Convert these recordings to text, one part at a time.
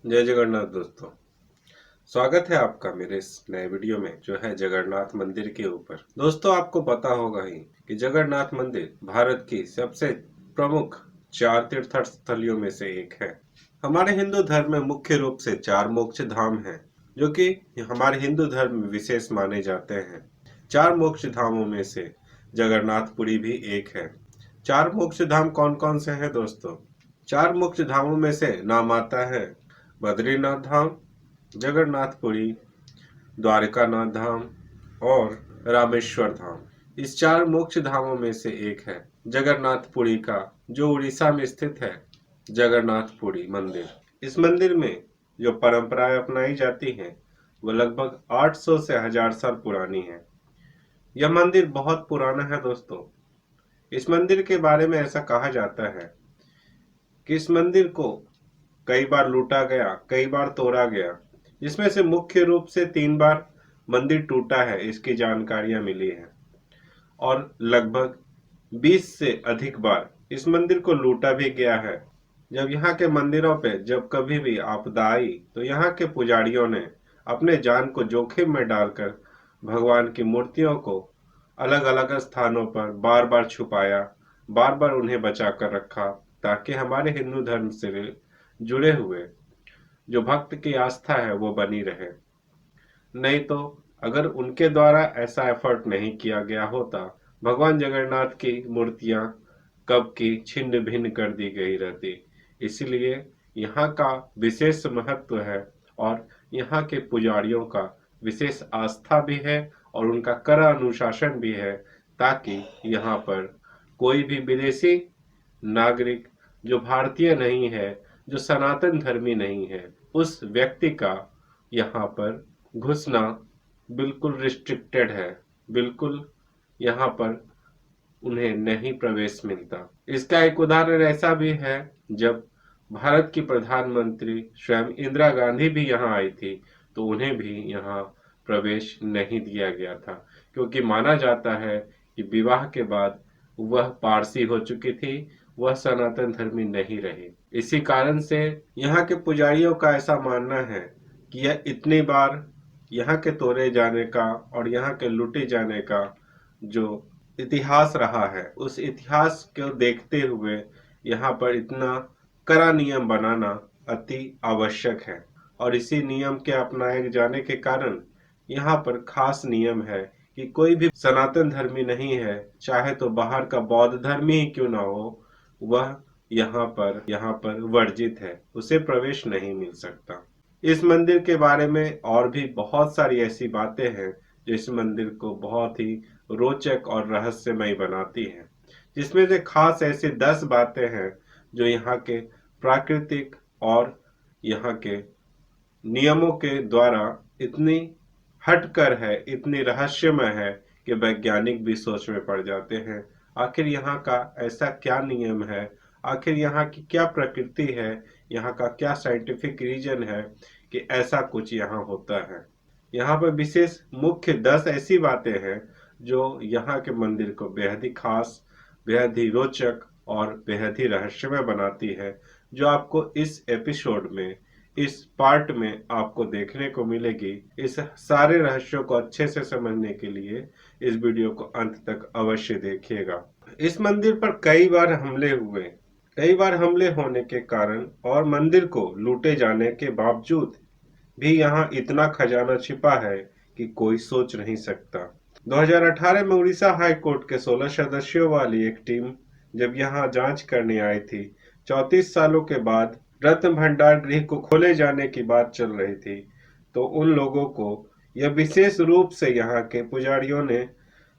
जय जगन्नाथ दोस्तों। स्वागत है आपका मेरे इस नए वीडियो में जो है जगन्नाथ मंदिर के ऊपर। दोस्तों आपको पता होगा ही कि जगन्नाथ मंदिर भारत की सबसे प्रमुख 4 तीर्थ स्थलियों में से एक है। हमारे हिंदू धर्म में मुख्य रूप से 4 मोक्ष धाम हैं जो कि हमारे हिंदू धर्म में विशेष माने जाते हैं। 4 मोक्ष धामों में से जगन्नाथपुरी भी एक है। 4 मोक्ष धाम कौन कौन से हैं दोस्तों? 4 मोक्ष धामों में से नाम आता है बद्रीनाथ धाम, जगन्नाथपुरी, द्वारकानाथ धाम और रामेश्वर धाम। इस 4 मोक्ष धामों में से एक है जगन्नाथपुरी का, जो उड़ीसा में स्थित है जगन्नाथपुरी मंदिर। इस मंदिर में जो परंपराएं अपनाई जाती हैं वो लगभग 800 से 1000 साल पुरानी है। यह मंदिर बहुत पुराना है दोस्तों। इस मंदिर के बारे में ऐसा कहा जाता है कि इस मंदिर को कई बार लूटा गया, कई बार तोड़ा गया, जिसमें से मुख्य रूप से 3 बार मंदिर टूटा है, इसकी जानकारियां मिली है। और लगभग 20 से अधिक बार इस मंदिर को लूटा भी गया है। जब यहाँ के मंदिरों पे जब कभी भी आपदा आई तो यहाँ के पुजारियों ने अपने जान को जोखिम में डालकर भगवान की मूर्तियों को अलग अलग स्थानों पर बार बार छुपाया, बार बार उन्हें बचा कर रखा, ताकि हमारे हिंदू धर्म से जुड़े हुए जो भक्त की आस्था है वो बनी रहे। नहीं तो अगर उनके द्वारा ऐसा एफर्ट नहीं किया गया होता, भगवान जगन्नाथ की मूर्तियां कब की छिन्न भिन्न कर दी गई रहती। इसलिए यहाँ का विशेष महत्व है और यहाँ के पुजारियों का विशेष आस्था भी है और उनका कड़ा अनुशासन भी है, ताकि यहाँ पर कोई भी विदेशी नागरिक जो भारतीय नहीं है, जो सनातन धर्मी नहीं है, उस व्यक्ति का यहाँ पर घुसना बिल्कुल रिस्ट्रिक्टेड है। बिल्कुल यहाँ पर उन्हें नहीं प्रवेश मिलता। इसका एक उदाहरण ऐसा भी है, जब भारत की प्रधानमंत्री स्वयं इंदिरा गांधी भी यहाँ आई थी तो उन्हें भी यहाँ प्रवेश नहीं दिया गया था, क्योंकि माना जाता है कि विवाह के बाद वह पारसी हो चुकी थी, वह सनातन धर्मी नहीं रही। इसी कारण से यहाँ के पुजारियों का ऐसा मानना है कि यह इतनी बार यहाँ के तोड़े जाने का और यहाँ के लूटे जाने का जो इतिहास रहा है, उस इतिहास को देखते हुए यहाँ पर इतना कड़ा नियम बनाना अति आवश्यक है। और इसी नियम के अपनाए जाने के कारण यहाँ पर खास नियम है कि कोई भी सनातन धर्मी नहीं है, चाहे तो बाहर का बौद्ध धर्मी ही क्यों ना हो, वह यहाँ पर वर्जित है, उसे प्रवेश नहीं मिल सकता। इस मंदिर के बारे में और भी बहुत सारी ऐसी बातें हैं जो इस मंदिर को बहुत ही रोचक और रहस्यमय बनाती हैं, जिसमें से खास ऐसी 10 बातें हैं जो यहाँ के प्राकृतिक और यहाँ के नियमों के द्वारा इतनी हटकर है, इतनी रहस्यमय है कि वैज्ञानिक भी सोच में पड़ जाते हैं। आखिर यहाँ का ऐसा क्या नियम है, आखिर यहाँ की क्या प्रकृति है, यहाँ का क्या साइंटिफिक रीजन है कि ऐसा कुछ यहाँ होता है। यहाँ पर विशेष मुख्य 10 ऐसी बातें हैं जो यहाँ के मंदिर को बेहद ही खास, बेहद ही रोचक और बेहद ही रहस्यमय बनाती है, जो आपको इस एपिसोड में, इस पार्ट में आपको देखने को मिलेगी। इस सारे रहस्यों को अच्छे से समझने के लिए इस वीडियो को अंत तक अवश्य देखिएगा। इस मंदिर पर कई बार हमले हुए, कई बार हमले होने के कारण और मंदिर को लूटे जाने के बावजूद भी यहाँ इतना खजाना छिपा है कि कोई सोच नहीं सकता। 2018 में उड़ीसा हाई कोर्ट के 16 सदस्यों वाली एक टीम जब यहाँ जांच करने आई थी, 34 सालों के बाद रत्न भंडार गृह को खोले जाने की बात चल रही थी, तो उन लोगों को यह विशेष रूप से यहाँ के पुजारियों ने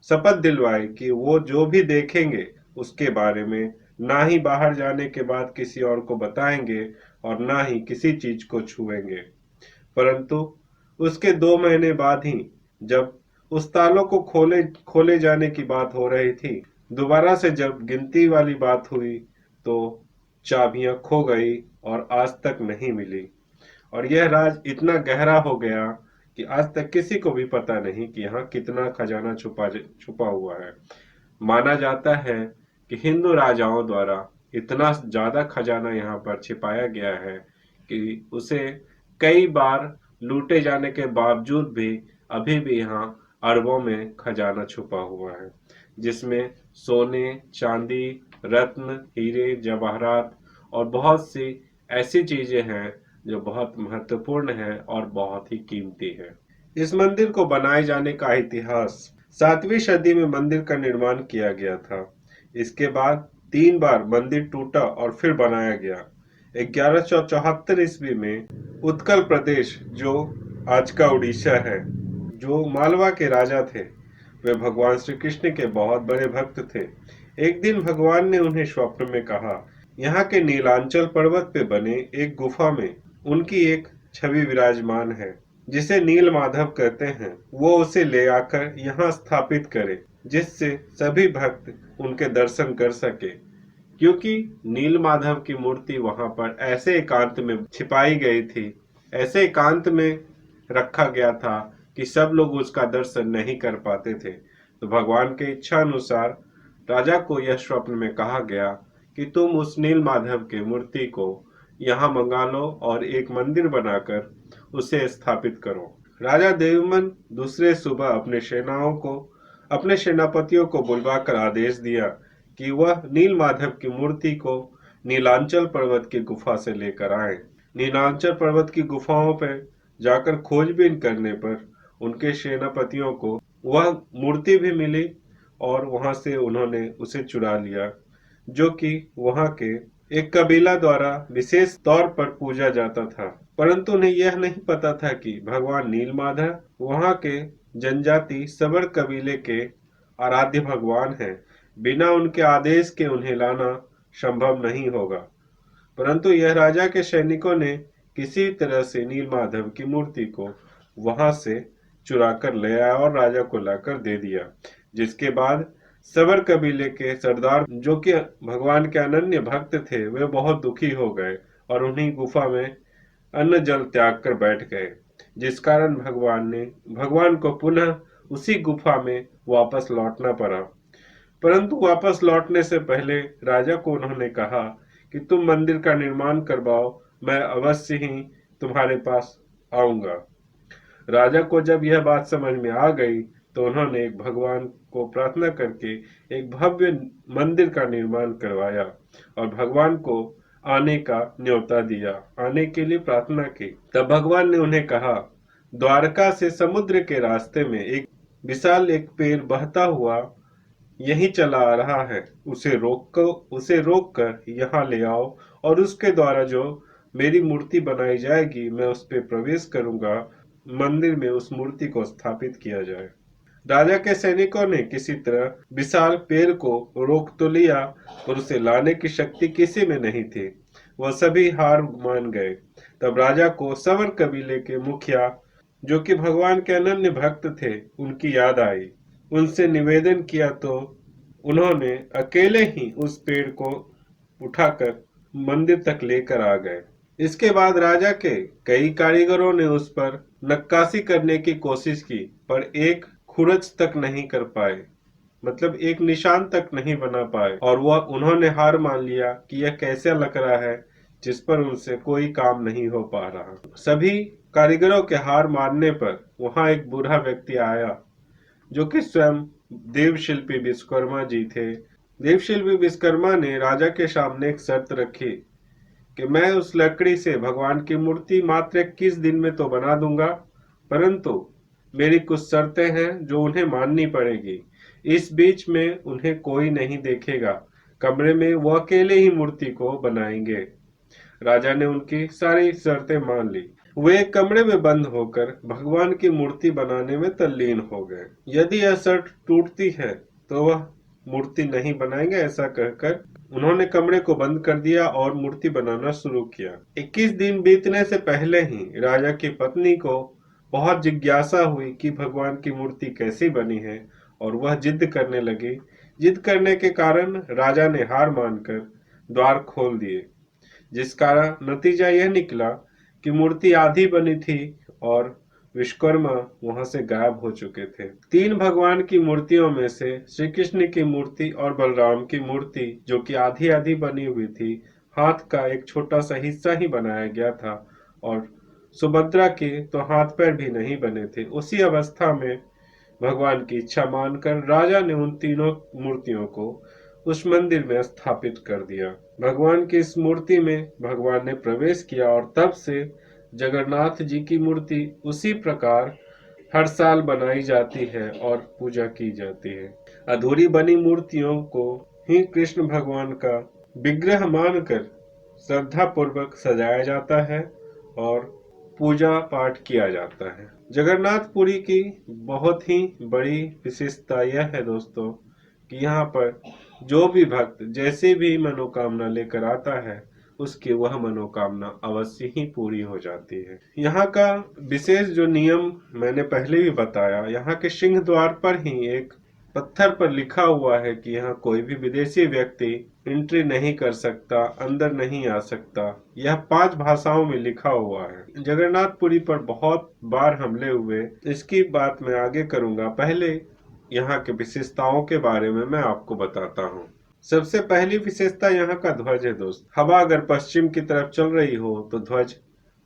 शपथ दिलवाई कि वो जो भी देखेंगे उसके बारे में ना ही बाहर जाने के बाद किसी और को बताएंगे और ना ही किसी चीज को छुएंगे। परंतु उसके 2 महीने बाद ही जब उस तालों को खोले जाने की बात हो रही थी, दोबारा से जब गिनती वाली बात हुई तो चाबियां खो गई और आज तक नहीं मिली। और यह राज इतना गहरा हो गया कि आज तक किसी को भी पता नहीं कि यहाँ कितना खजाना छुपा हुआ है। माना जाता है कि हिंदू राजाओं द्वारा इतना ज्यादा खजाना यहाँ पर छिपाया गया है कि उसे कई बार लूटे जाने के बावजूद भी अभी भी यहाँ अरबों में खजाना छुपा हुआ है, जिसमें सोने, चांदी, रत्न, हीरे, जवाहरात और बहुत सी ऐसी चीजें हैं जो बहुत महत्वपूर्ण है और बहुत ही कीमती है। इस मंदिर को बनाए जाने का इतिहास 7वीं सदी में मंदिर का निर्माण किया गया था। इसके बाद 3 बार मंदिर टूटा और फिर बनाया गया। 1174 ईस्वी में उत्कल प्रदेश, जो आज का उड़ीसा है, जो मालवा के राजा थे, वे भगवान श्री कृष्ण के बहुत बड़े भक्त थे। एक दिन भगवान ने उन्हें स्वप्न में कहा, यहाँ के नीलांचल पर्वत पे बने एक गुफा में उनकी एक छवि विराजमान है, जिसे नील माधव कहते हैं। वो उसे ले आकर यहाँ स्थापित करे, जिससे सभी भक्त उनके दर्शन कर सके। क्योंकि नील माधव की मूर्ति वहां पर ऐसे एकांत में छिपाई गई थी, ऐसे एकांत में रखा गया था कि सब लोग उसका दर्शन नहीं कर पाते थे। तो भगवान के इच्छा अनुसार राजा को यह स्वप्न में कहा गया कि तुम उस नील माधव की मूर्ति को यहाँ मंगा लो और एक मंदिर बनाकर उसे स्थापित करो। राजा देवमन दूसरे सुबह अपने सेनापतियों को बुलवाकर आदेश दिया कि वह नील माधव की मूर्ति को नीलांचल पर्वत की गुफा से लेकर आए। नीलांचल पर्वत की गुफाओं पर जाकर खोजबीन करने पर उनके सेनापतियों को वह मूर्ति भी मिली और वहां से उन्होंने उसे चुरा लिया, जो कि वहां के एक कबीला द्वारा विशेष तौर पर पूजा जाता था। परंतु उन्हें यह नहीं पता था कि भगवान नीलमाधव वहां के जनजाति सबर कबीले के आराध्य भगवान हैं। बिना उनके आदेश के उन्हें लाना संभव नहीं होगा। परंतु यह राजा के सैनिकों ने किसी तरह से नीलमाधव की मूर्ति को वहां से चुरा कर ले आया और राजा को लाकर दे दिया। जिसके बाद सबर कबीले के सरदार, जो कि भगवान के अनन्य भक्त थे, वे बहुत दुखी हो गए और उन्हीं गुफा में अन्न जल त्याग कर बैठ गए, जिस कारण भगवान को पुनः उसी गुफा में वापस लौटना पड़ा। परंतु वापस लौटने से पहले राजा को उन्होंने कहा कि तुम मंदिर का निर्माण करवाओ, मैं अवश्य ही तुम्हारे पास आऊंगा। राजा को जब यह बात समझ में आ गई तो उन्होंने एक भगवान को प्रार्थना करके एक भव्य मंदिर का निर्माण करवाया और भगवान को आने का न्योता दिया, आने के लिए प्रार्थना की। तब भगवान ने उन्हें कहा, द्वारका से समुद्र के रास्ते में एक विशाल एक पेड़ बहता हुआ यहीं चला आ रहा है, उसे रोक कर यहाँ ले आओ और उसके द्वारा जो मेरी मूर्ति बनाई जाएगी, मैं उस पर प्रवेश करूंगा। मंदिर में उस मूर्ति को स्थापित किया जाए। राजा के सैनिकों ने किसी तरह विशाल पेड़ को रोक तो लिया, पर उसे लाने की शक्ति किसी में नहीं थी। वह सभी हार मान गए। तब राजा को सवर कबीले के मुखिया, जो कि भगवान के अनन्य भक्त थे, उनकी याद आई। उनसे निवेदन किया तो उन्होंने अकेले ही उस पेड़ को उठाकर मंदिर तक लेकर आ गए। इसके बाद राजा के कई कारीगरों ने उस पर नक्काशी करने की कोशिश की, पर एक खुरच तक नहीं कर पाए, मतलब एक निशान तक नहीं बना पाए, और उन्होंने हार मान लिया कि यह कैसा लग रहा है जिस पर उनसे कोई काम नहीं हो पा रहा। सभी कारीगरों के हार मानने पर वहां एक बूढ़ा व्यक्ति आया, जो कि स्वयं देवशिल्पी विश्वकर्मा जी थे। देवशिल्पी विश्वकर्मा ने राजा के सामने एक शर्त रखी कि मैं उस लकड़ी से भगवान की मूर्ति मात्र 21 दिन में तो बना दूंगा, परंतु मेरी कुछ शर्तें हैं जो उन्हें माननी पड़ेगी। इस बीच में उन्हें कोई नहीं देखेगा, कमरे में वो अकेले ही मूर्ति को बनाएंगे। राजा ने उनकी सारी शर्तें मान ली। वे कमरे में बंद होकर भगवान की मूर्ति बनाने में तल्लीन हो गए। यदि यह शर्त टूटती है तो वह मूर्ति नहीं बनाएंगे, ऐसा कहकर उन्होंने कमरे को बंद कर दिया और मूर्ति बनाना शुरू किया। 21 दिन बीतने से पहले ही राजा की पत्नी को बहुत जिज्ञासा हुई कि भगवान की मूर्ति कैसी बनी है, और वह जिद करने लगी। जिद करने के कारण राजा ने हार मानकर द्वार खोल दिए, जिस कारण नतीजा यह निकला कि मूर्ति आधी बनी थी और विश्वकर्मा वहां से गायब हो चुके थे। 3 भगवान की मूर्तियों में से श्री कृष्ण की मूर्ति और बलराम की मूर्ति, जो कि आधी आधी बनी हुई थी, हाथ का एक छोटा सा हिस्सा ही बनाया गया था और सुभद्रा के तो हाथ पैर भी नहीं बने थे। उसी अवस्था में भगवान की इच्छा मानकर राजा ने उन तीनों मूर्तियों को उस मंदिर में स्थापित कर दिया। भगवान की इस मूर्ति में भगवान ने प्रवेश किया और तब से जगन्नाथ जी की मूर्ति उसी प्रकार हर साल बनाई जाती है और पूजा की जाती है। अधूरी बनी मूर्तियों को ही कृष्ण भगवान का विग्रह मानकर श्रद्धा पूर्वक सजाया जाता है और पूजा पाठ किया जाता है। जगन्नाथपुरी की बहुत ही बड़ी विशेषता यह है दोस्तों कि यहाँ पर जो भी भक्त जैसे भी मनोकामना लेकर आता है उसकी वह मनोकामना अवश्य ही पूरी हो जाती है। यहाँ का विशेष जो नियम मैंने पहले भी बताया, यहाँ के सिंह द्वार पर ही एक पत्थर पर लिखा हुआ है कि यहाँ कोई भी विदेशी व्यक्ति एंट्री नहीं कर सकता, अंदर नहीं आ सकता। यह 5 भाषाओं में लिखा हुआ है। जगन्नाथपुरी पर बहुत बार हमले हुए, इसकी बात मैं आगे करूंगा। पहले यहाँ के विशेषताओं के बारे में मैं आपको बताता हूँ। सबसे पहली विशेषता यहाँ का ध्वज है दोस्त। हवा अगर पश्चिम की तरफ चल रही हो तो ध्वज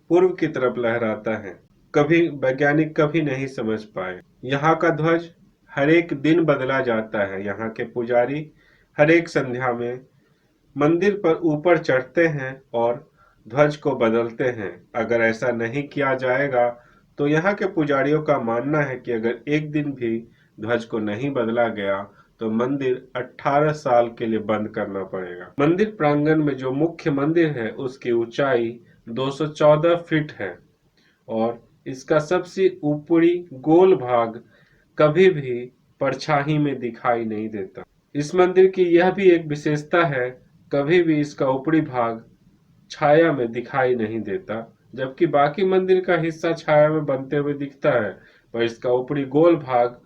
पूर्व की तरफ लहराता है। कभी वैज्ञानिक कभी नहीं समझ पाए। यहाँ का ध्वज हर एक दिन बदला जाता है। यहाँ के पुजारी हर एक संध्या में मंदिर पर ऊपर चढ़ते हैं और ध्वज को बदलते हैं। अगर ऐसा नहीं किया जाएगा तो यहाँ के पुजारियों का मानना है कि अगर एक दिन भी ध्वज को नहीं बदला गया तो मंदिर 18 साल के लिए बंद करना पड़ेगा। मंदिर प्रांगण में जो मुख्य मंदिर है उसकी ऊंचाई 214 फीट है और इसका सबसे ऊपरी गोल भाग कभी भी परछाई में दिखाई नहीं देता। इस मंदिर की यह भी एक विशेषता है, कभी भी इसका ऊपरी भाग छाया में दिखाई नहीं देता, जबकि बाकी मंदिर का हिस्सा छाया में बनते हुए दिखता है, पर इसका ऊपरी गोल भाग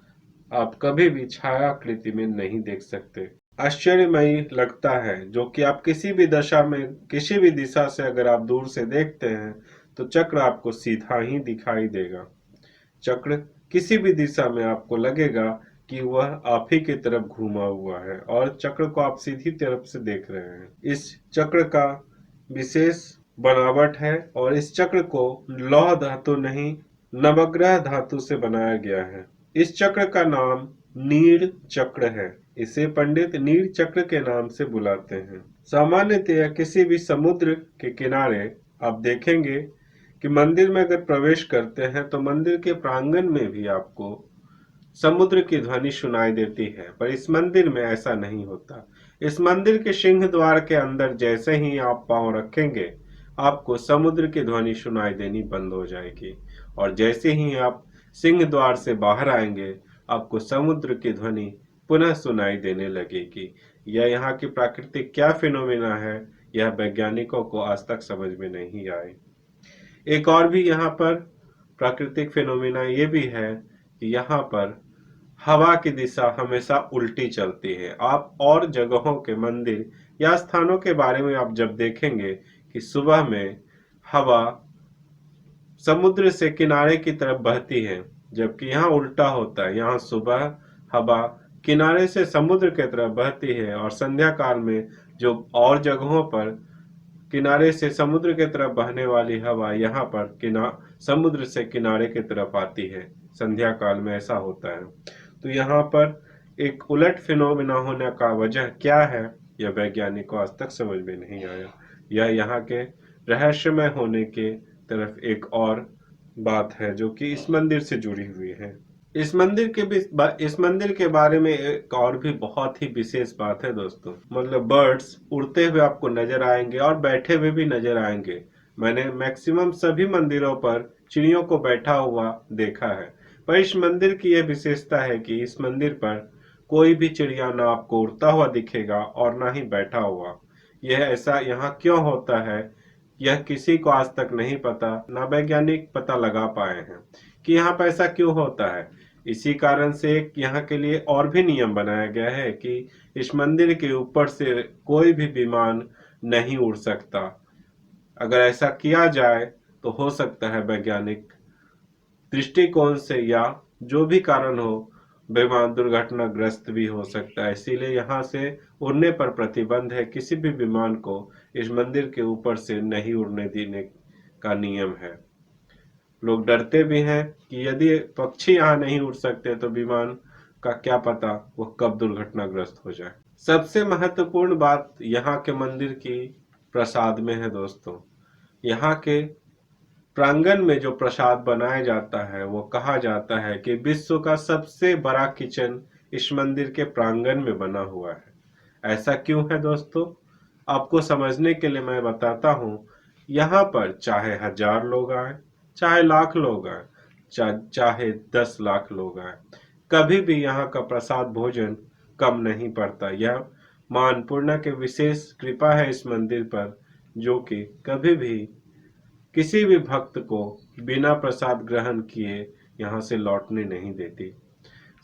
आप कभी भी छायाकृति में नहीं देख सकते। आश्चर्यमयी लगता है, जो कि आप किसी भी दशा में किसी भी दिशा से अगर आप दूर से देखते हैं तो चक्र आपको सीधा ही दिखाई देगा। चक्र किसी भी दिशा में आपको लगेगा कि वह आप ही की तरफ घूमा हुआ है और चक्र को आप सीधी तरफ से देख रहे हैं। इस चक्र का विशेष बनावट है और इस चक्र को लौह धातु नहीं नवग्रह धातु से बनाया गया है। इस चक्र का नाम नीड़ चक्र है। इसे पंडित नीड़ चक्र के नाम से बुलाते हैं। सामान्यतः किसी भी समुद्र के किनारे आप देखेंगे कि मंदिर में अगर प्रवेश करते हैं तो मंदिर के प्रांगण में भी आपको समुद्र की ध्वनि सुनाई देती है, पर इस मंदिर में ऐसा नहीं होता। इस मंदिर के सिंह द्वार के अंदर जैसे ही आप पांव रखेंगे आपको समुद्र की ध्वनि सुनाई देनी बंद हो जाएगी और जैसे ही आप सिंह द्वार से बाहर आएंगे आपको समुद्र की ध्वनि पुनः सुनाई देने लगेगी। यह यहाँ की प्राकृतिक क्या फिनोमेना है, यह वैज्ञानिकों को आज तक समझ में नहीं आए। एक और भी यहाँ पर प्राकृतिक फिनोमेना ये भी है कि यहाँ पर हवा की दिशा हमेशा उल्टी चलती है। आप और जगहों के मंदिर या स्थानों के बारे में आप जब देखेंगे कि सुबह में हवा समुद्र से किनारे की तरफ बहती है, जबकि यहाँ उल्टा होता है। यहाँ सुबह हवा किनारे से समुद्र की तरफ बहती है और संध्या काल में जो और जगहों पर किनारे से समुद्र की तरफ बहने वाली हवा यहाँ पर समुद्र से किनारे की तरफ आती है। संध्या काल में ऐसा होता है। तो यहाँ पर एक उलट फिनोमेना होने का वजह क्या है, यह वैज्ञानिक को आज तक समझ में नहीं आया। यह यहाँ के रहस्यमय होने के तरफ एक और बात है जो कि इस मंदिर से जुड़ी हुई है। इस मंदिर के बारे में एक और भी बहुत ही विशेष बात है दोस्तों। मतलब बर्ड्स उड़ते हुए आपको नजर आएंगे और बैठे हुए भी नजर आएंगे। मैंने मैक्सिमम सभी मंदिरों पर चिड़ियों को बैठा हुआ देखा है, पर इस मंदिर की यह विशेषता है कि इस मंदिर पर कोई भी चिड़िया ना आपको उड़ता हुआ दिखेगा और ना ही बैठा हुआ। यह ऐसा यहाँ क्यों होता है यह किसी को आज तक नहीं पता, ना वैज्ञानिक पता लगा पाए हैं कि यहाँ पर ऐसा क्यों होता है। इसी कारण से एक यहाँ के लिए और भी नियम बनाया गया है कि इस मंदिर के ऊपर से कोई भी विमान नहीं उड़ सकता। अगर ऐसा किया जाए तो हो सकता है वैज्ञानिक दृष्टिकोण से या जो भी कारण हो विमान दुर्घटनाग्रस्त भी हो सकता है, इसीलिए यहाँ से उड़ने पर प्रतिबंध है। किसी भी विमान को इस मंदिर के ऊपर से नहीं उड़ने देने का नियम है। लोग डरते भी हैं कि यदि पक्षी यहाँ नहीं उड़ सकते तो विमान का क्या पता वो कब दुर्घटनाग्रस्त हो जाए। सबसे महत्वपूर्ण बात यहाँ के मंदिर की प्रसाद में है दोस्तों। यहाँ के प्रांगण में जो प्रसाद बनाया जाता है वो कहा जाता है कि विश्व का सबसे बड़ा किचन इस मंदिर के प्रांगण में बना हुआ है। ऐसा क्यों है दोस्तों? आपको समझने के लिए मैं बताता हूँ। यहाँ पर चाहे 1000 लोग आए, चाहे लाख लोग आए, चाहे 10 लाख लोग आए, कभी भी यहाँ का प्रसाद भोजन कम नहीं पड़ता। यह मां अन्नपूर्णा के विशेष कृपा है इस मंदिर पर, जो कि कभी भी किसी भी भक्त को बिना प्रसाद ग्रहण किए यहाँ से लौटने नहीं देती।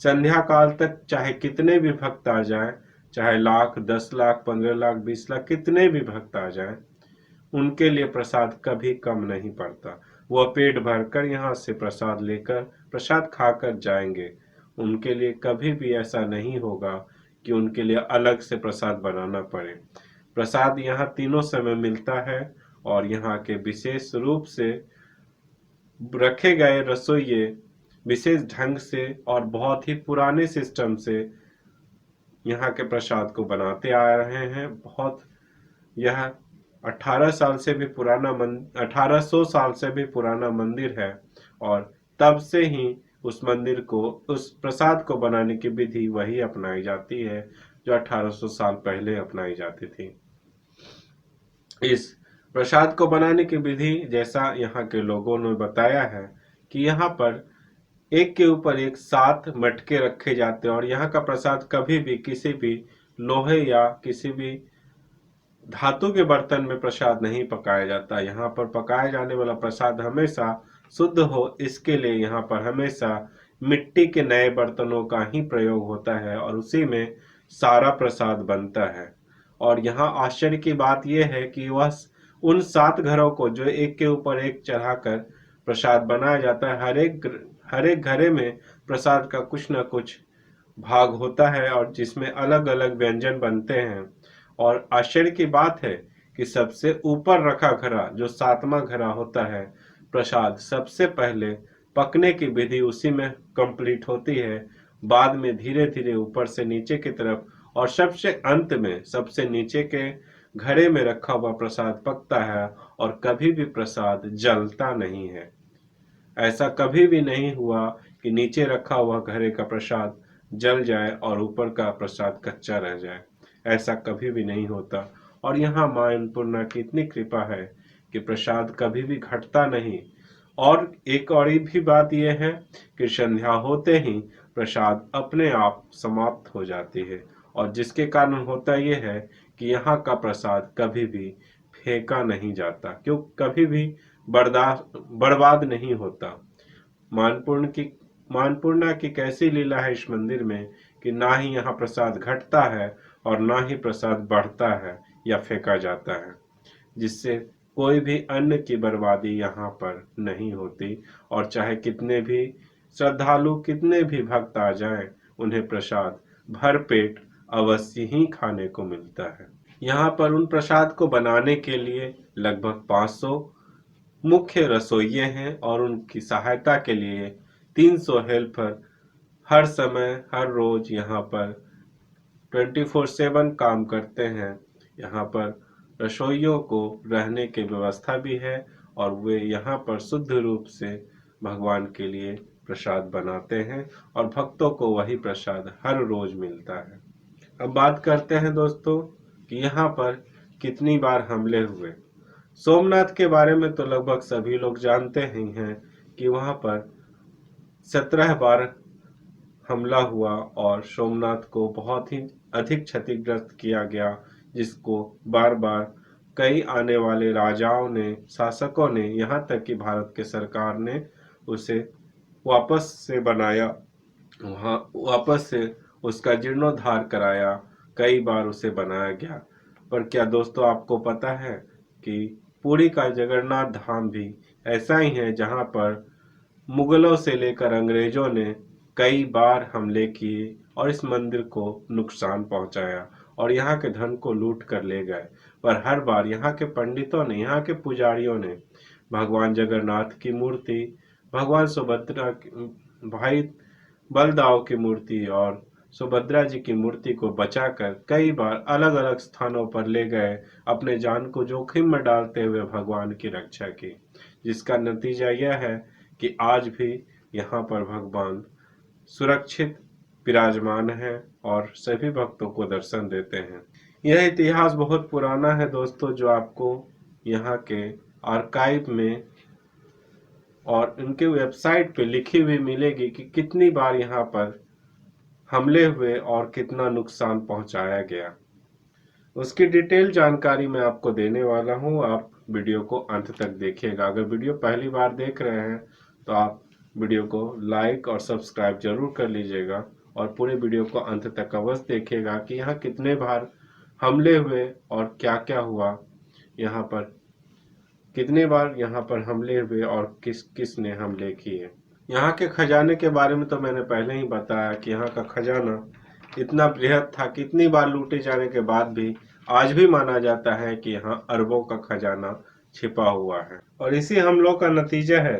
संध्या काल तक चाहे कितने भी भक्त आ जाएं, चाहे लाख, 10 लाख, 15 लाख, 20 लाख, कितने भी भक्त आ जाएं, उनके लिए प्रसाद कभी कम नहीं पड़ता। वह पेट भरकर यहाँ से प्रसाद लेकर प्रसाद खाकर जाएंगे। उनके लिए कभी भी ऐसा नहीं होगा कि उनके लिए अलग से प्रसाद बनाना पड़े। प्रसाद यहाँ तीनों समय मिलता है और यहाँ के विशेष रूप से रखे गए रसोइये विशेष ढंग से और बहुत ही पुराने सिस्टम से यहाँ के प्रसाद को बनाते आ रहे हैं। बहुत यह 1800 साल से भी पुराना मंदिर है और तब से ही उस मंदिर को, उस प्रसाद को बनाने की विधि वही अपनाई जाती है जो 1800 साल पहले अपनाई जाती थी। इस प्रसाद को बनाने की विधि जैसा यहाँ के लोगों ने बताया है कि यहाँ पर एक के ऊपर एक 7 मटके रखे जाते हैं और यहाँ का प्रसाद कभी भी किसी भी लोहे या किसी भी धातु के बर्तन में प्रसाद नहीं पकाया जाता। यहाँ पर पकाया जाने वाला प्रसाद हमेशा शुद्ध हो, इसके लिए यहाँ पर हमेशा मिट्टी के नए बर्तनों का ही प्रयोग होता है और उसी में सारा प्रसाद बनता है। और यहाँ आश्चर्य की बात यह है कि वह उन 7 घरों को जो एक के ऊपर एक चढ़ाकर प्रसाद बनाया जाता है, हर एक घरे में प्रसाद का कुछ न कुछ भाग होता है और जिसमें अलग अलग व्यंजन बनते हैं। और आश्चर्य की बात है कि सबसे ऊपर रखा घड़ा, जो 7वां घड़ा होता है, प्रसाद सबसे पहले पकने की विधि उसी में कंप्लीट होती है। बाद में धीरे धीरे ऊपर से नीचे की तरफ और सबसे अंत में सबसे नीचे के घड़े में रखा हुआ प्रसाद पकता है और कभी भी प्रसाद जलता नहीं है। ऐसा कभी भी नहीं हुआ कि नीचे रखा हुआ घड़े का प्रसाद जल जाए और ऊपर का प्रसाद कच्चा रह जाए। ऐसा कभी भी नहीं होता। और यहाँ मां अन्नपूर्णा की इतनी कृपा है कि प्रसाद कभी भी घटता नहीं। और एक और भी बात यह है कि संध्या होते ही प्रसाद अपने आप समाप्त हो जाती है और जिसके कारण होता यह है कि यहाँ का प्रसाद कभी भी फेंका नहीं जाता, क्यों कभी भी बर्बाद नहीं होता। मानपूर्णा की कैसी लीला है इस मंदिर में कि ना ही यहाँ प्रसाद घटता है और ना ही प्रसाद बढ़ता है या फेंका जाता है, जिससे कोई भी अन्न की बर्बादी यहाँ पर नहीं होती। और चाहे कितने भी श्रद्धालु, कितने भी भक्त आ जाएं, उन्हें प्रसाद भर पेट अवश्य ही खाने को मिलता है। यहाँ पर उन प्रसाद को बनाने के लिए लगभग 500 मुख्य रसोइये हैं और उनकी सहायता के लिए 300 हेल्पर हर समय, हर रोज यहाँ पर 24/7 काम करते हैं। यहाँ पर रसोइयों को रहने की व्यवस्था भी है और वे यहाँ पर शुद्ध रूप से भगवान के लिए प्रसाद बनाते हैं और भक्तों को वही प्रसाद हर रोज मिलता है। अब बात करते हैं दोस्तों कि यहाँ पर कितनी बार हमले हुए। सोमनाथ के बारे में तो लगभग सभी लोग जानते ही हैं कि वहाँ पर 17 बार हमला हुआ और सोमनाथ को बहुत ही अधिक क्षतिग्रस्त किया गया, जिसको बार बार कई आने वाले राजाओं ने, शासकों ने, यहाँ तक कि भारत के सरकार ने उसे वापस से बनाया, वहाँ वापस से उसका जीर्णोद्धार कराया, कई बार उसे बनाया गया। पर क्या दोस्तों आपको पता है कि पुरी का जगन्नाथ धाम भी ऐसा ही है जहाँ पर मुगलों से लेकर अंग्रेजों ने कई बार हमले किए और इस मंदिर को नुकसान पहुंचाया और यहाँ के धन को लूट कर ले गए। पर हर बार यहाँ के पंडितों ने, यहाँ के पुजारियों ने भगवान जगन्नाथ की मूर्ति, भगवान सुभद्रा भाई बलदाव की मूर्ति और सुभद्रा जी की मूर्ति को बचाकर कई बार अलग अलग स्थानों पर ले गए, अपने जान को जोखिम में डालते हुए भगवान की रक्षा की, जिसका नतीजा यह है कि आज भी यहाँ पर भगवान सुरक्षित विराजमान है और सभी भक्तों को दर्शन देते हैं। यह इतिहास बहुत पुराना है दोस्तों, जो आपको यहाँ के आर्काइव में और उनके वेबसाइट पे लिखी हुई मिलेगी कि कितनी बार यहाँ पर हमले हुए और कितना नुकसान पहुंचाया गया। उसकी डिटेल जानकारी मैं आपको देने वाला हूं, आप वीडियो को अंत तक देखिएगा। अगर वीडियो पहली बार देख रहे हैं तो आप वीडियो को लाइक और सब्सक्राइब जरूर कर लीजिएगा और पूरे वीडियो को अंत तक अवश्य देखिएगा कि यहाँ कितने बार हमले हुए और क्या क्या हुआ, यहाँ पर कितने बार यहाँ पर हमले हुए और किस किस ने हमले किए। यहाँ के खजाने के बारे में तो मैंने पहले ही बताया कि यहाँ का खजाना इतना बृहद था कि इतनी बार लूटे जाने के बाद भी आज भी माना जाता है कि यहाँ अरबों का खजाना छिपा हुआ है। और इसी हमलों का नतीजा है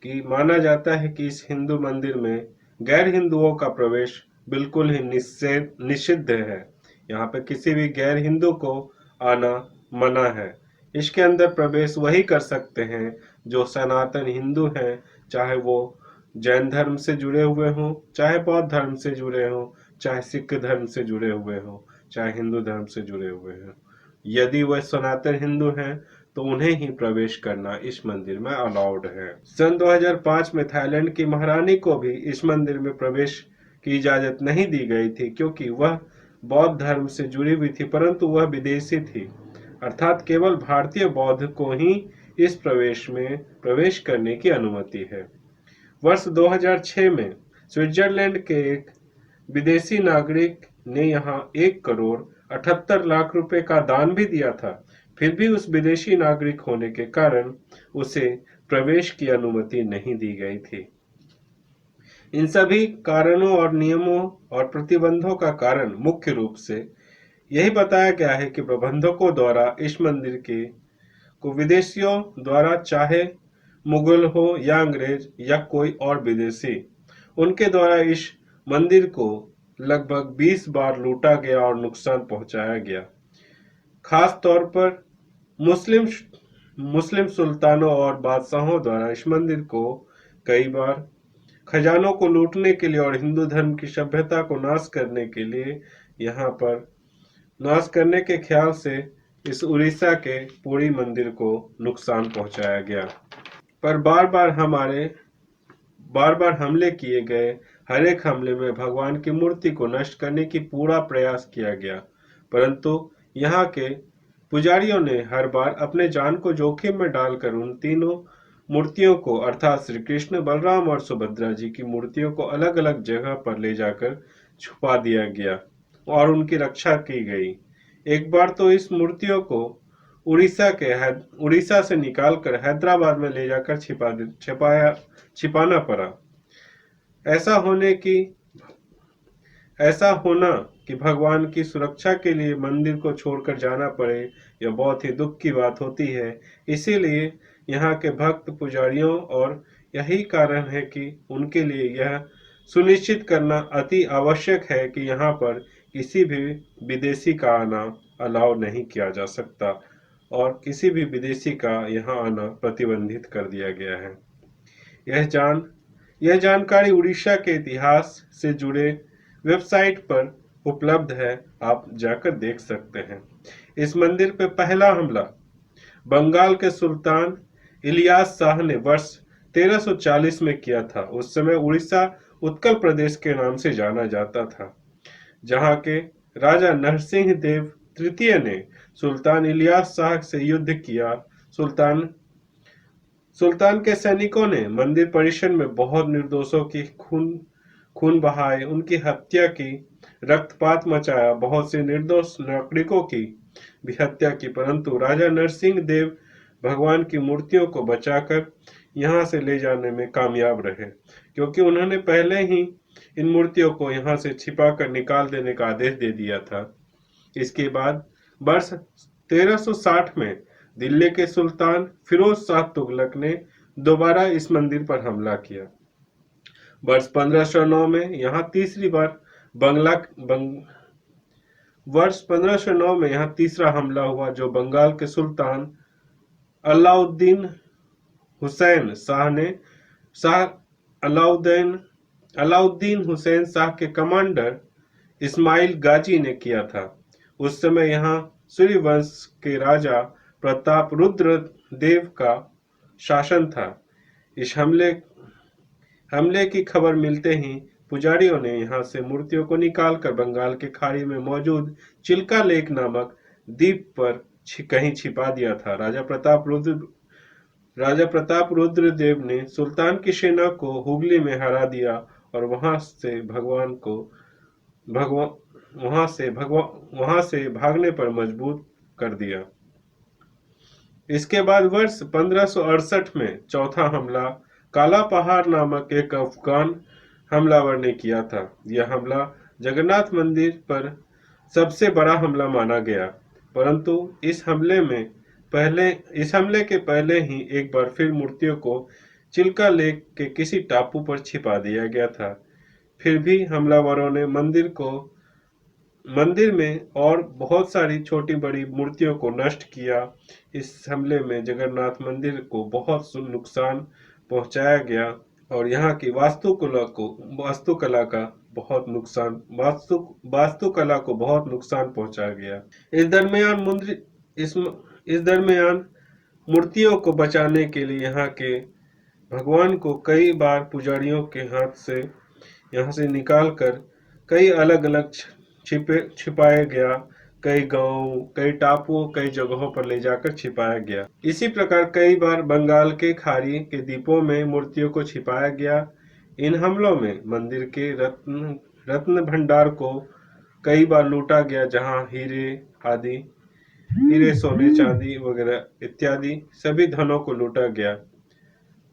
कि माना जाता है कि इस हिंदू मंदिर में गैर हिंदुओं का प्रवेश बिल्कुल ही निषिद्ध है। यहाँ पे किसी भी गैर हिंदू को आना मना है। इसके अंदर प्रवेश वही कर सकते हैं जो सनातन हिंदू हैं, चाहे वो जैन धर्म से जुड़े हुए हों, चाहे बौद्ध धर्म से जुड़े हों, चाहे सिख धर्म से जुड़े हुए हों, चाहे हिंदू धर्म से जुड़े हुए हों। यदि वह सनातन हिंदू हैं तो उन्हें ही प्रवेश करना इस मंदिर में अलाउड है। सन 2005 में थाईलैंड की महारानी को भी इस मंदिर में प्रवेश की इजाजत नहीं दी गई थी, क्योंकि वह बौद्ध धर्म से जुड़ी हुई थी, परंतु वह विदेशी थी, अर्थात केवल भारतीय बौद्ध को ही इस प्रवेश करने की अनुमति है। वर्ष 2006 में स्विट्जरलैंड के एक विदेशी नागरिक ने यहाँ 1,78,00,000 रुपए का दान भी दिया था, फिर भी उस विदेशी नागरिक होने के कारण उसे प्रवेश की अनुमति नहीं दी गई थी। इन सभी कारणों और नियमों और प्रतिबंधों का कारण मुख्य रूप से यही बताया गया है कि प्रबंधकों द्वारा इस मंदिर को विदेशियों द्वारा, चाहे मुगल हो या अंग्रेज या कोई और विदेशी, उनके द्वारा इस मंदिर को लगभग 20 बार लूटा गया और नुकसान पहुंचाया गया। खास तौर पर मुस्लिम सुल्तानों और बादशाहों द्वारा इस मंदिर को कई बार खजानों को लूटने के लिए और हिंदू धर्म की सभ्यता को नाश करने के लिए, यहाँ पर नाश करने के ख्याल से इस उड़ीसा के पुरी मंदिर को नुकसान पहुंचाया गया। पर बार बार हमले किए गए। हर एक हमले में भगवान की मूर्ति को नष्ट करने की पूरा प्रयास किया गया, परंतु यहाँ के पुजारियों ने हर बार अपने जान को जोखिम में डालकर उन तीनों मूर्तियों को, अर्थात श्री कृष्ण, बलराम और सुभद्रा जी की मूर्तियों को अलग अलग जगह पर ले जाकर छुपा दिया गया और उनकी रक्षा की गई। एक बार तो इस मूर्तियों को उड़ीसा से निकालकर हैदराबाद में ले जाकर छिपाना पड़ा। ऐसा होना कि भगवान की सुरक्षा के लिए मंदिर को छोड़कर जाना पड़े, यह बहुत ही दुख की बात होती है। इसीलिए यहाँ के भक्त पुजारियों और यही कारण है कि उनके लिए यह सुनिश्चित करना अति आवश्यक है कि यहाँ पर किसी भी विदेशी का आना अलाउ नहीं किया जा सकता और किसी भी विदेशी का यहाँ आना प्रतिबंधित कर दिया गया है। यह जानकारी उड़ीसा के इतिहास से जुड़े वेबसाइट पर उपलब्ध है, आप जाकर देख सकते हैं। इस मंदिर पर पहला हमला बंगाल के सुल्तान इलियास शाह ने वर्ष 1340 में किया था। उस समय उड़ीसा उत्कल प्रदेश के नाम से जाना जाता था, जहां के राजा नरसिंह देव तृतीय ने सुल्तान इलियास शाह से युद्ध किया। सुल्तान के सैनिकों ने मंदिर परिसर में बहुत निर्दोषों की खून बहाए, उनकी हत्या की, रक्तपात मचाया, बहुत से निर्दोष नागरिकों की भी हत्या की, परंतु राजा नरसिंह देव भगवान की मूर्तियों को बचाकर यहाँ से ले जाने में कामयाब रहे, क्योंकि उन्होंने पहले ही इन मूर्तियों को यहाँ से छिपा कर निकाल देने का आदेश दे दिया था। इसके बाद वर्ष 1360 में दिल्ली के सुल्तान फिरोज शाह तुगलक ने दोबारा इस मंदिर पर हमला किया। वर्ष 1509 में यहाँ तीसरी बार वर्ष 1509 में यहाँ तीसरा हमला हुआ, जो बंगाल के सुल्तान अलाउद्दीन हुसैन शाह ने अलाउद्दीन हुसैन शाह के कमांडर इस्माइल गाजी ने किया था। उस समय यहाँ सूर्यवंश के राजा प्रताप रुद्र देव का शासन था। इस हमले की खबर मिलते ही पुजारियों ने यहाँ से मूर्तियों को निकालकर बंगाल के खाड़ी में मौजूद चिल्का लेक नामक द्वीप पर कहीं छिपा दिया था। राजा प्रताप रुद्र देव ने सुल्तान की सेना को हुगली में हरा दिया और वहां से भागने पर मजबूर कर दिया। इसके बाद वर्ष 1568 में चौथा हमला काला पहाड़ नामक एक अफगान हमलावर ने किया था। यह हमला जगन्नाथ मंदिर पर सबसे बड़ा हमला माना गया, परंतु इस हमले के पहले ही एक बार फिर मूर्तियों को चिल्का लेक के किसी टापू पर छिपा दिया गया था। फिर भी हमलावरों ने मंदिर में और बहुत सारी छोटी बड़ी मूर्तियों को नष्ट किया। इस हमले में जगन्नाथ मंदिर को बहुत नुकसान पहुंचाया गया और यहाँ की वास्तुकला को बहुत नुकसान पहुंचाया गया। इस दरमियान मूर्तियों को बचाने के लिए यहाँ के भगवान को कई बार पुजारियों के हाथ से यहाँ से निकालकर कई अलग अलग छिपाया गया। कई गांव, कई टापुओं, कई जगहों पर ले जाकर छिपाया गया। इसी प्रकार कई बार बंगाल के खाड़ी के द्वीपों में मूर्तियों को छिपाया गया। इन हमलों में मंदिर के रत्न भंडार को कई बार लूटा गया, जहां हीरे, सोने, चांदी वगैरह इत्यादि सभी धनों को लूटा गया।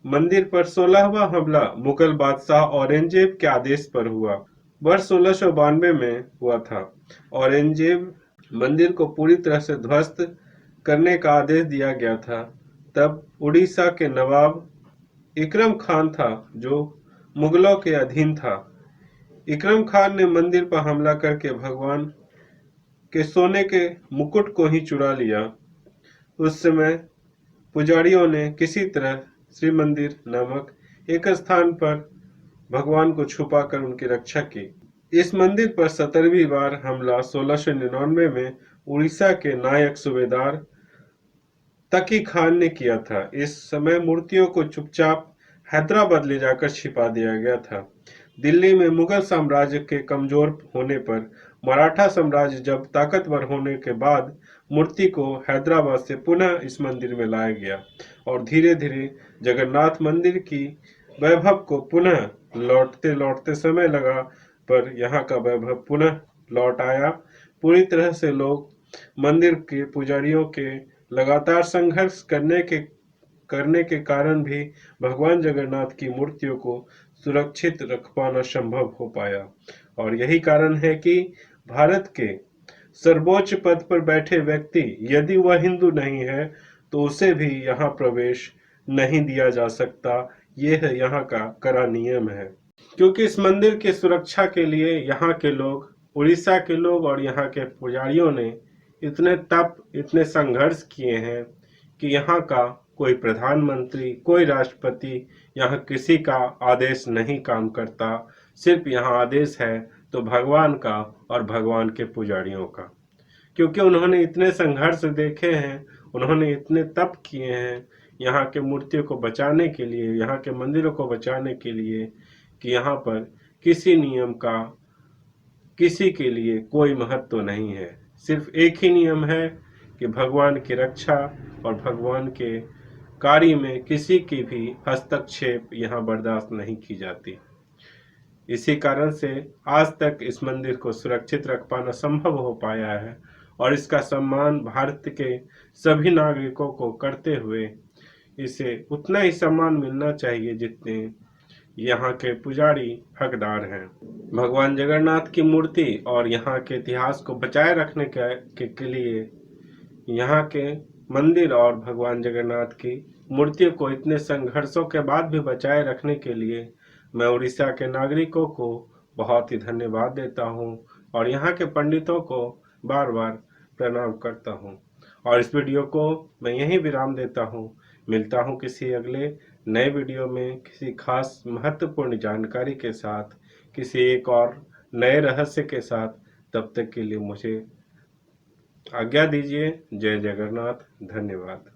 मंदिर पर 16वां हमला मुगल बादशाह औरंगजेब के आदेश पर हुआ। वर्ष 1692 में हुआ था। औरंगजेब मंदिर को पूरी तरह से ध्वस्त करने का आदेश दिया गया था। तब उड़ीसा के नवाब इकरम खान था, जो मुगलों के अधीन था। इकरम खान ने मंदिर पर हमला करके भगवान के सोने के मुकुट को ही चुरा लिया। उस समय पुजारियों ने किसी तरह श्री मंदिर नामक एक स्थान पर भगवान को छुपाकर उनकी रक्षा की। इस मंदिर पर 17वीं बार हमला 1699 में उड़ीसा के नायक सूबेदार तकी खान ने किया था। इस समय मूर्तियों को चुपचाप हैदराबाद ले जाकर छिपा दिया गया था। दिल्ली में मुगल साम्राज्य के कमजोर होने पर मराठा साम्राज्य जब ताकतवर होने के बाद मूर्ति को हैदराबाद से पुनः इस मंदिर में लाया गया और धीरे धीरे जगन्नाथ मंदिर की वैभव को पुनः लौटते समय लगा, पर यहाँ का वैभव पुनः लौट आया। पूरी तरह से लोग मंदिर के पुजारियों के लगातार संघर्ष करने के कारण भी भगवान जगन्नाथ की मूर्तियों को सुरक्षित रख पाना संभव हो पाया। और यही कारण है कि भारत के सर्वोच्च पद पर बैठे व्यक्ति यदि वह हिंदू नहीं है तो उसे भी यहाँ प्रवेश नहीं दिया जा सकता। ये है यहाँ का कड़ा नियम है, क्योंकि इस मंदिर की सुरक्षा के लिए यहाँ के लोग, उड़ीसा के लोग और यहाँ के पुजारियों ने इतने संघर्ष किए हैं कि यहाँ का कोई प्रधानमंत्री, कोई राष्ट्रपति, यहाँ किसी का आदेश नहीं काम करता। सिर्फ यहाँ आदेश है तो भगवान का और भगवान के पुजारियों का, क्योंकि उन्होंने इतने संघर्ष देखे हैं, उन्होंने इतने तप किए हैं यहाँ के मूर्तियों को बचाने के लिए, यहाँ के मंदिरों को बचाने के लिए, कि यहाँ पर किसी नियम का किसी के लिए कोई महत्व नहीं है। सिर्फ एक ही नियम है कि भगवान की रक्षा और भगवान के कार्य में किसी की भी हस्तक्षेप यहाँ बर्दाश्त नहीं की जाती। इसी कारण से आज तक इस मंदिर को सुरक्षित रख पाना संभव हो पाया है और इसका सम्मान भारत के सभी नागरिकों को करते हुए इसे उतना ही सम्मान मिलना चाहिए जितने यहाँ के पुजारी हकदार हैं। भगवान जगन्नाथ की मूर्ति और यहाँ के इतिहास को बचाए रखने के लिए यहाँ के मंदिर और भगवान जगन्नाथ की मूर्तियों को इतने संघर्षों के बाद भी बचाए रखने के लिए मैं उड़ीसा के नागरिकों को बहुत ही धन्यवाद देता हूँ और यहाँ के पंडितों को बार बार प्रणाम करता हूँ। और इस वीडियो को मैं यहीं विराम देता हूँ। मिलता हूँ किसी अगले नए वीडियो में किसी खास महत्वपूर्ण जानकारी के साथ, किसी एक और नए रहस्य के साथ। तब तक के लिए मुझे आज्ञा दीजिए। जय जगन्नाथ। धन्यवाद।